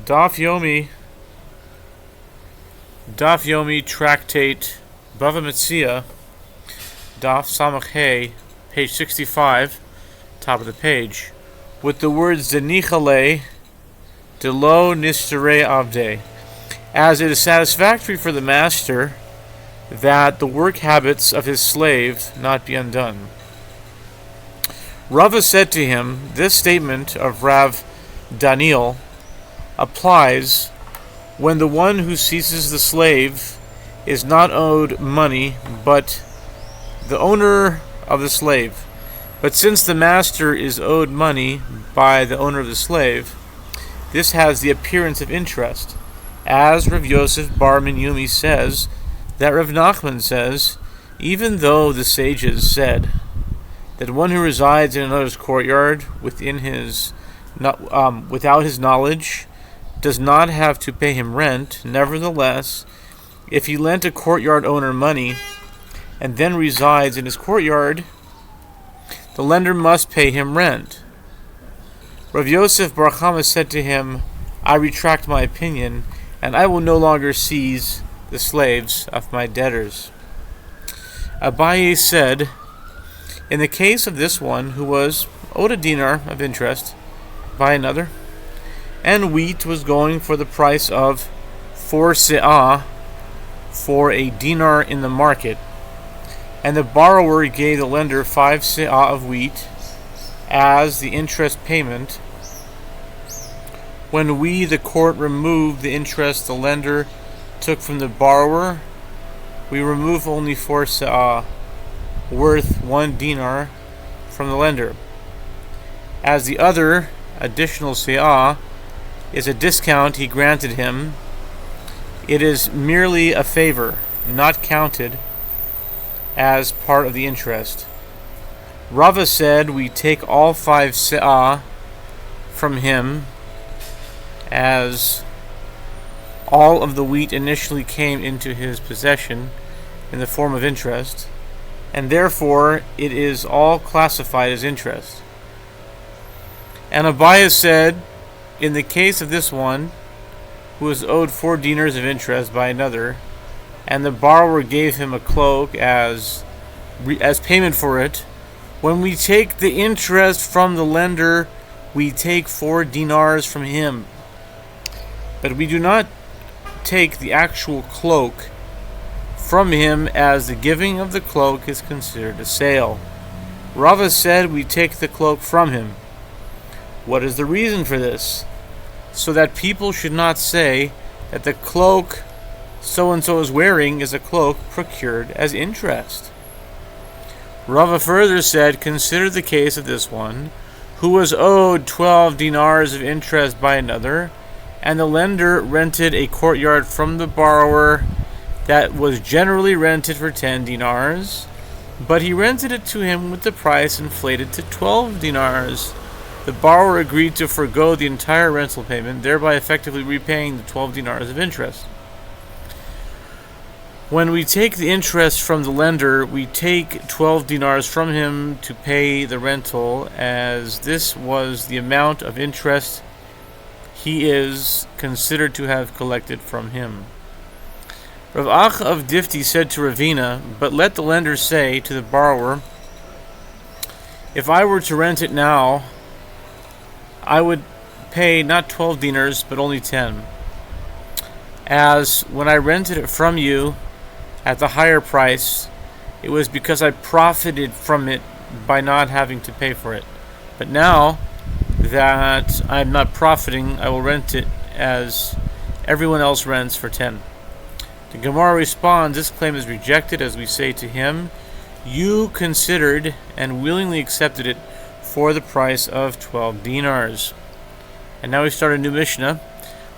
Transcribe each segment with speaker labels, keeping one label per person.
Speaker 1: Daf Yomi, Tractate, Bava Metzia, Daf Samach Hey, page 65, top of the page, with the words Zenichale, Delo Nistere Avde, as it is satisfactory for the master that the work habits of his slave not be undone. Rava said to him, this statement of Rav Daniel applies when the one who seizes the slave is not owed money, but the owner of the slave. But since the master is owed money by the owner of the slave, this has the appearance of interest. As Rav Yosef bar Yumi says, that Rav Nachman says, even though the sages said that one who resides in another's courtyard without his knowledge does not have to pay him rent, nevertheless, if he lent a courtyard owner money and then resides in his courtyard, the lender must pay him rent. Rav Yosef bar Chama said to him, I retract my opinion, and I will no longer seize the slaves of my debtors. Abaye said, in the case of this one who was owed a dinar of interest by another, and wheat was going for the price of 4 se'ah for a dinar in the market, and the borrower gave the lender 5 se'ah of wheat as the interest payment. When we, the court, removed the interest the lender took from the borrower, we remove only 4 se'ah, worth 1 dinar, from the lender. As the other additional se'ah is a discount he granted him, it is merely a favor, not counted as part of the interest. Rava said we take all 5 se'ah from him, as all of the wheat initially came into his possession in the form of interest, and therefore it is all classified as interest. And Abaye said, in the case of this one, who was owed 4 dinars of interest by another, and the borrower gave him a cloak as payment for it, when we take the interest from the lender, we take 4 dinars from him. But we do not take the actual cloak from him, as the giving of the cloak is considered a sale. Rava said we take the cloak from him. What is the reason for this? So that people should not say that the cloak so-and-so is wearing is a cloak procured as interest. Rava further said, consider the case of this one, who was owed 12 dinars of interest by another, and the lender rented a courtyard from the borrower that was generally rented for 10 dinars, but he rented it to him with the price inflated to 12 dinars. The borrower agreed to forego the entire rental payment, thereby effectively repaying the 12 dinars of interest. When we take the interest from the lender, we take 12 dinars from him to pay the rental, as this was the amount of interest he is considered to have collected from him. Rav Ach of Difti said to Ravina, but let the lender say to the borrower, if I were to rent it now, I would pay not 12 dinars, but only 10. As when I rented it from you at the higher price, it was because I profited from it by not having to pay for it. But now that I'm not profiting, I will rent it as everyone else rents for 10. The Gemara responds, this claim is rejected, as we say to him, you considered and willingly accepted it for the price of 12 dinars. And now we start a new Mishnah.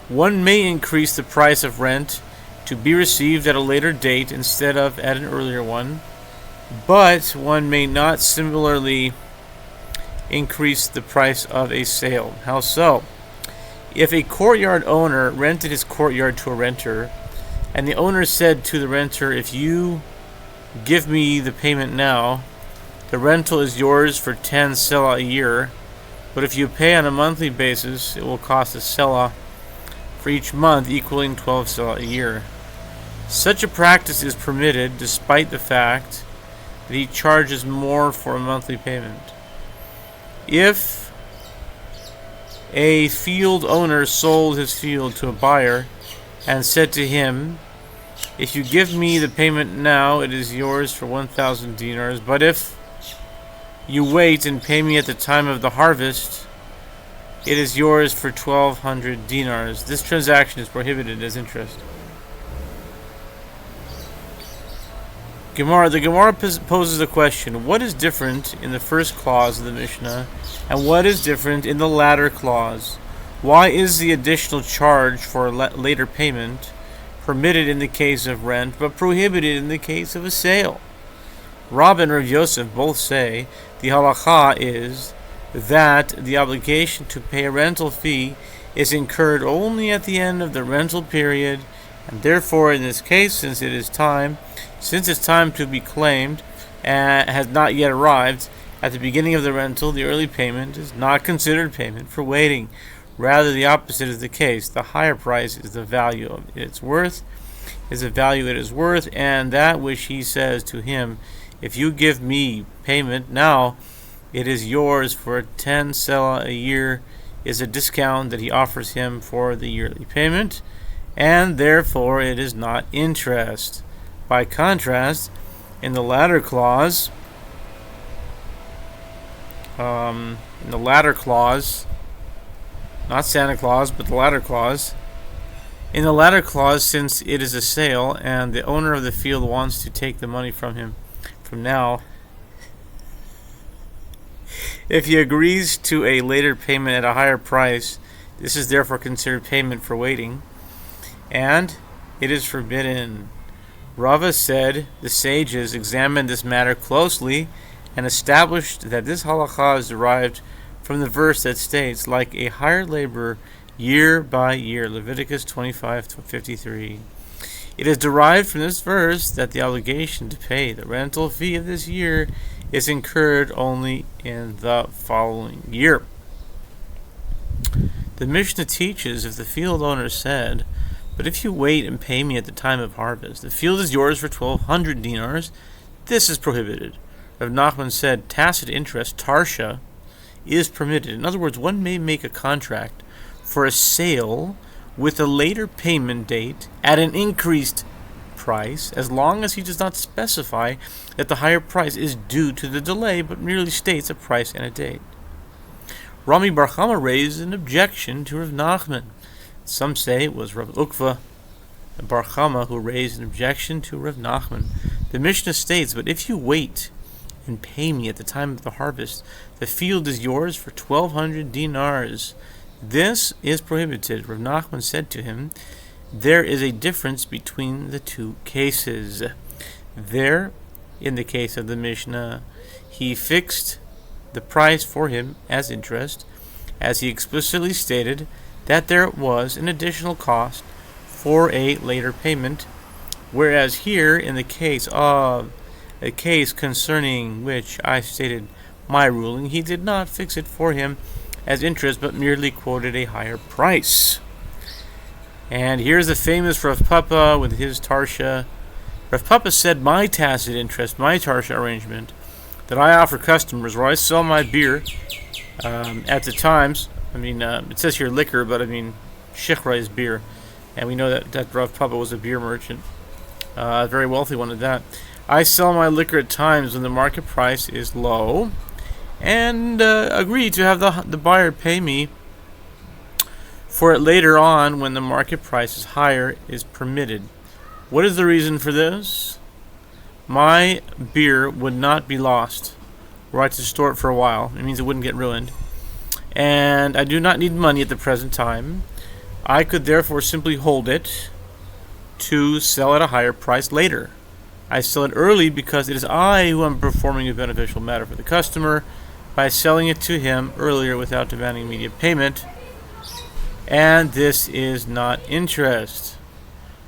Speaker 1: One may increase the price of rent to be received at a later date instead of at an earlier one, but one may not similarly increase the price of a sale. How so? If a courtyard owner rented his courtyard to a renter, and the owner said to the renter, if you give me the payment now, the rental is yours for 10 selah a year, but if you pay on a monthly basis, it will cost a selah for each month, equaling 12 selah a year. Such a practice is permitted despite the fact that he charges more for a monthly payment. If a field owner sold his field to a buyer and said to him, "If you give me the payment now, it is yours for 1,000 dinars, but if you wait and pay me at the time of the harvest, it is yours for 1,200 dinars. This transaction is prohibited as interest." The Gemara poses the question, what is different in the first clause of the Mishnah, and what is different in the latter clause? Why is the additional charge for later payment permitted in the case of rent, but prohibited in the case of a sale? Rav and Rav Yosef both say the halakha is that the obligation to pay a rental fee is incurred only at the end of the rental period, and therefore in this case, since it's time to be claimed and has not yet arrived at the beginning of the rental, the early payment is not considered payment for waiting. Rather, the opposite is the case. The higher price is the value of its worth, and that which he says to him, "If you give me payment now, it is yours for 10 selah a year," is a discount that he offers him for the yearly payment, and therefore it is not interest. By contrast, in the latter clause, not Santa Claus, but the latter clause. In the latter clause, since it is a sale and the owner of the field wants to take the money from him from now, if he agrees to a later payment at a higher price, this is therefore considered payment for waiting, and it is forbidden. Rava said the sages examined this matter closely and established that this halakha is derived from the verse that states, "like a hired laborer year by year," Leviticus 25:53. It is derived from this verse that the obligation to pay the rental fee of this year is incurred only in the following year. The Mishnah teaches, if the field owner said, "But if you wait and pay me at the time of harvest, the field is yours for 1,200 dinars," this is prohibited. Rav Nachman said tacit interest, tarsha, is permitted. In other words, one may make a contract for a sale with a later payment date at an increased price, as long as he does not specify that the higher price is due to the delay, but merely states a price and a date. Rami Bar Chama raised an objection to Rav Nachman. Some say it was Rav Ukva Bar Chama who raised an objection to Rav Nachman. The Mishnah states, "But if you wait and pay me at the time of the harvest, the field is yours for 1,200 dinars. This is prohibited." Rav Nachman said to him, "There is a difference between the two cases. There, in the case of the Mishnah, he fixed the price for him as interest, as he explicitly stated that there was an additional cost for a later payment, whereas here, in the case of a case concerning which I stated my ruling, he did not fix it for him as interest, but merely quoted a higher price." And here's the famous Rav Papa with his tarsha. Rav Papa said, "My tacit interest, my tarsha arrangement that I offer customers where I sell my beer at the times," it says here liquor, but shichra is beer, and we know that Rav Papa was a beer merchant, a very wealthy one at that. "I sell my liquor at times when the market price is low, and agree to have the buyer pay me for it later on when the market price is higher is permitted. What is the reason for this? My beer would not be lost were I to store it for a while. It means it wouldn't get ruined. And I do not need money at the present time. I could therefore simply hold it to sell at a higher price later. I sell it early because it is I who am performing a beneficial matter for the customer by selling it to him earlier without demanding immediate payment, and this is not interest."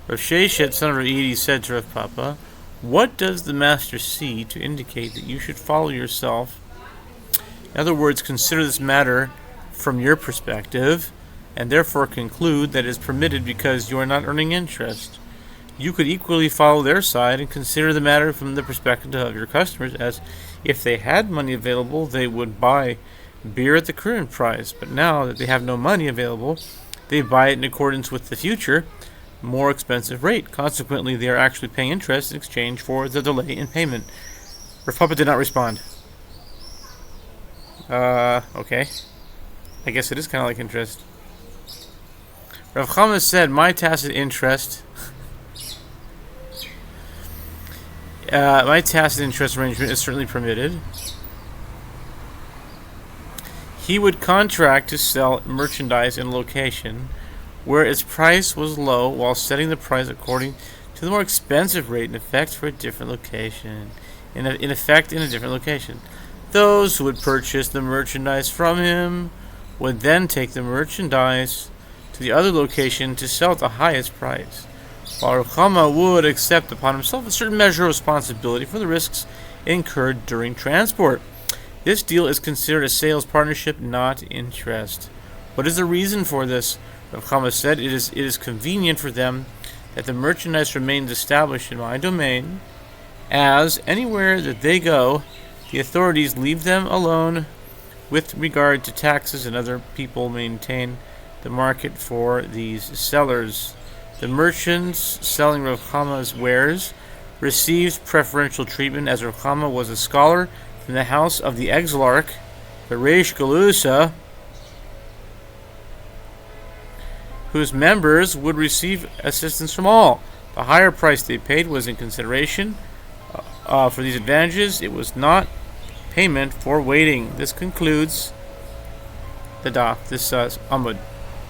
Speaker 1: Rav Sheshet, son of Rav Edi, said to Rav Papa, "What does the master see to indicate that you should follow yourself? In other words, consider this matter from your perspective. and therefore conclude that it is permitted because you are not earning interest. You could equally follow their side and consider the matter from the perspective of your customers, as if they had money available, they would buy beer at the current price, but now that they have no money available, they buy it in accordance with the future, more expensive rate. Consequently, they are actually paying interest in exchange for the delay in payment. Rav Papa did not respond. Okay. I guess it is kind of like interest. Rav Chama said, my tacit interest arrangement is certainly permitted. He would contract to sell merchandise in a location where its price was low while setting the price according to the more expensive rate in effect for a different location. In a different location. Those who would purchase the merchandise from him would then take the merchandise to the other location to sell at the highest price. While Chama would accept upon himself a certain measure of responsibility for the risks incurred during transport. This deal is considered a sales partnership, not interest. What is the reason for this? Rav Chama said, it is convenient for them that the merchandise remains established in my domain, as anywhere that they go, the authorities leave them alone with regard to taxes, and other people maintain the market for these sellers. The merchants selling Rav Chama's wares received preferential treatment, as Rav Chama was a scholar from the house of the Exilarch, the Reish Galusa, whose members would receive assistance from all. The higher price they paid was in consideration for these advantages. It was not payment for waiting. This concludes the Daf, this Amud.